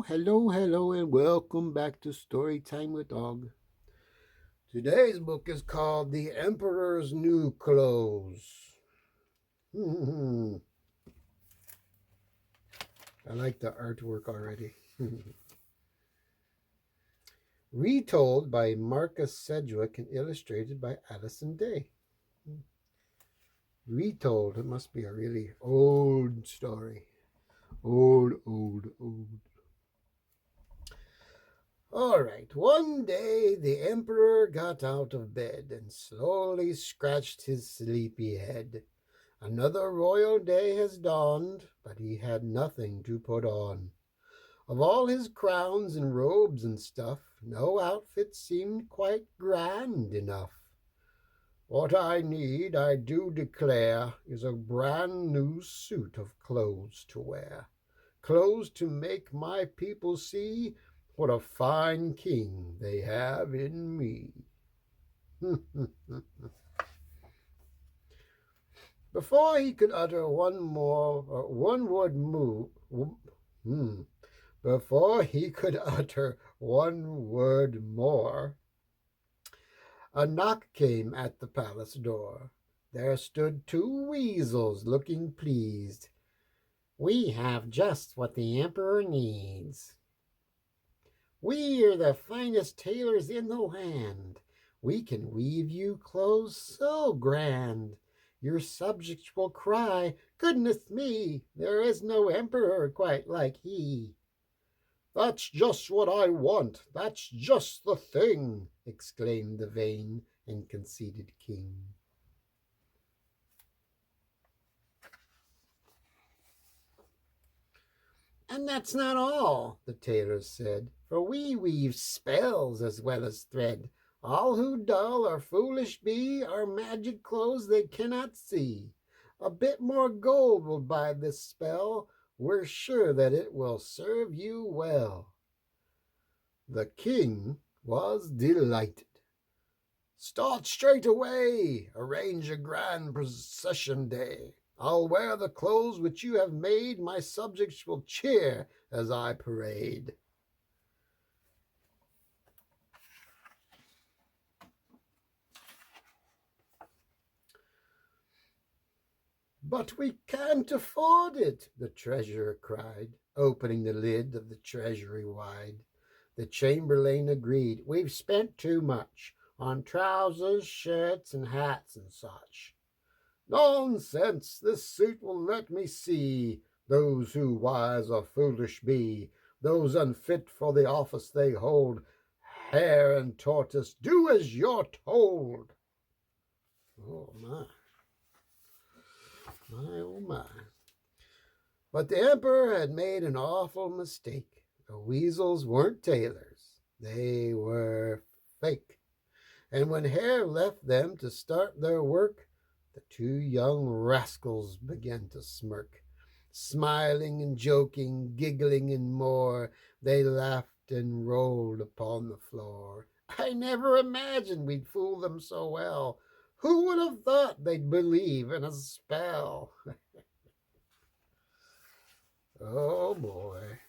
hello, and welcome back to Story Time with Dog. Today's book is called The Emperor's New Clothes. I like the artwork already. Retold by Marcus Sedgwick and illustrated by Alison Day. Retold, it must be a really old story. Old. All right, one day the emperor got out of bed and slowly scratched his sleepy head. Another royal day has dawned, but he had nothing to put on. Of all his crowns and robes and stuff, no outfit seemed quite grand enough. What I need, I do declare, is a brand new suit of clothes to wear. Clothes to make my people see what a fine king they have in me. Before he could utter one word before he could utter one word more, a knock came at the palace door. There stood two weasels looking pleased. We have just what the emperor needs. We are the finest tailors in the land. We can weave you clothes so grand. Your subjects will cry, Goodness me, there is no emperor quite like he. That's just what I want, that's just the thing, exclaimed the vain and conceited king. And that's not all, the tailors said, for we weave spells as well as thread. All who dull or foolish be are magic clothes they cannot see. A bit more gold will buy this spell. We're sure that it will serve you well. The king was delighted. Start straight away, arrange a grand procession day. I'll wear the clothes which you have made, my subjects will cheer as I parade. But we can't afford it, the treasurer cried, opening the lid of the treasury wide. The chamberlain agreed, we've spent too much on trousers, shirts, and hats and such. Nonsense, this suit will let me see those who wise or foolish be, those unfit for the office they hold. Hare and tortoise, do as you're told. Oh my. But the emperor had made an awful mistake. The weasels weren't tailors. They were fake. And when Hare left them to start their work, the two young rascals began to smirk. Smiling and joking, giggling and more, they laughed and rolled upon the floor. I never imagined we'd fool them so well. Who would have thought they'd believe in a spell? Oh boy.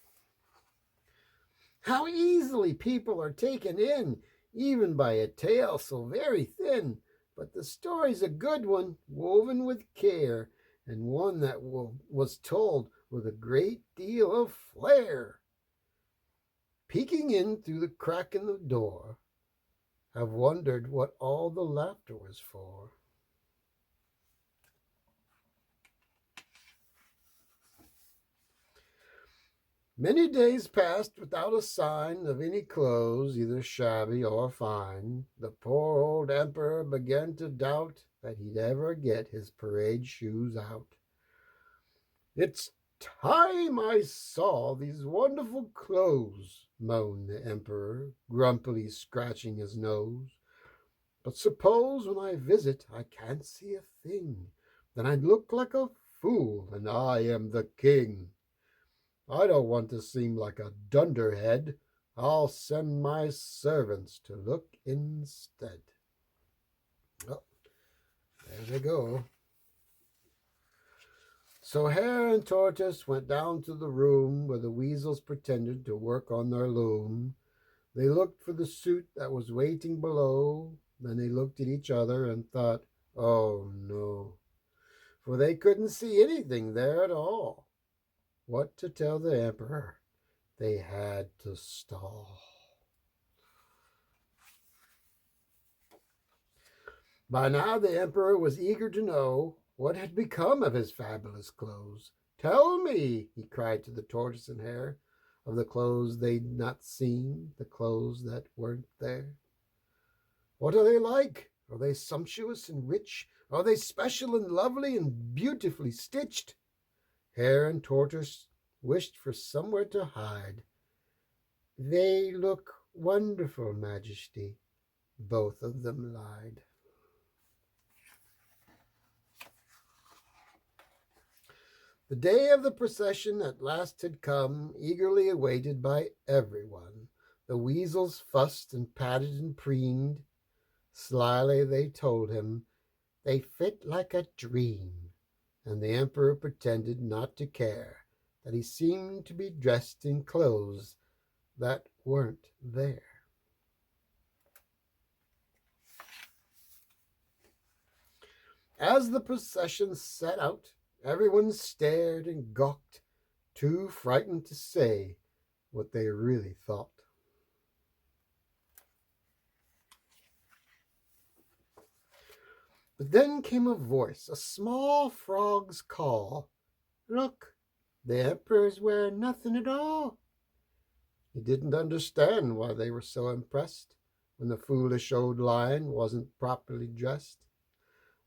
How easily people are taken in, even by a tale so very thin. But the story's a good one, woven with care, and one that was told with a great deal of flair. Peeking in through the crack in the door, I've wondered what all the laughter was for. Many days passed without a sign of any clothes, either shabby or fine. The poor old emperor began to doubt that he'd ever get his parade shoes out. It's time I saw these wonderful clothes, moaned the emperor, grumpily scratching his nose. But suppose when I visit I can't see a thing, then I'd look like a fool, and I am the king. I don't want to seem like a dunderhead. I'll send my servants to look instead. Oh, there they go. So Hare and Tortoise went down to the room where the weasels pretended to work on their loom. They looked for the suit that was waiting below. Then they looked at each other and thought, oh no, for they couldn't see anything there at all. What to tell the emperor? They had to stall. By now the emperor was eager to know what had become of his fabulous clothes. Tell me, he cried to the tortoise and hare, of the clothes they'd not seen, the clothes that weren't there. What are they like? Are they sumptuous and rich? Are they special and lovely and beautifully stitched? Hare and tortoise wished for somewhere to hide. They look wonderful, Majesty, both of them lied. The day of the procession at last had come, eagerly awaited by everyone. The weasels fussed and patted and preened. Slyly they told him they fit like a dream, and the emperor pretended not to care that he seemed to be dressed in clothes that weren't there. As the procession set out, everyone stared and gawked, too frightened to say what they really thought. But then came a voice, a small frog's call. Look, the emperor's wearing nothing at all. He didn't understand why they were so impressed when the foolish old lion wasn't properly dressed.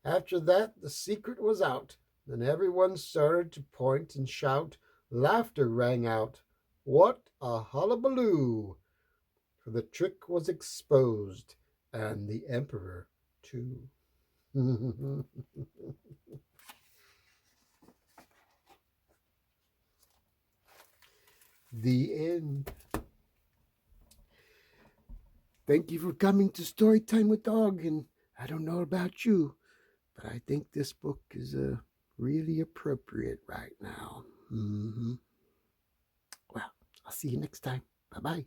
After that, the secret was out, and everyone started to point and shout. Laughter rang out. What a hullabaloo! For the trick was exposed, and the emperor too. The end. Thank you for coming to Storytime with Dog, and I don't know about you, but I think this book is really appropriate right now. Well, I'll see you next time. Bye-bye.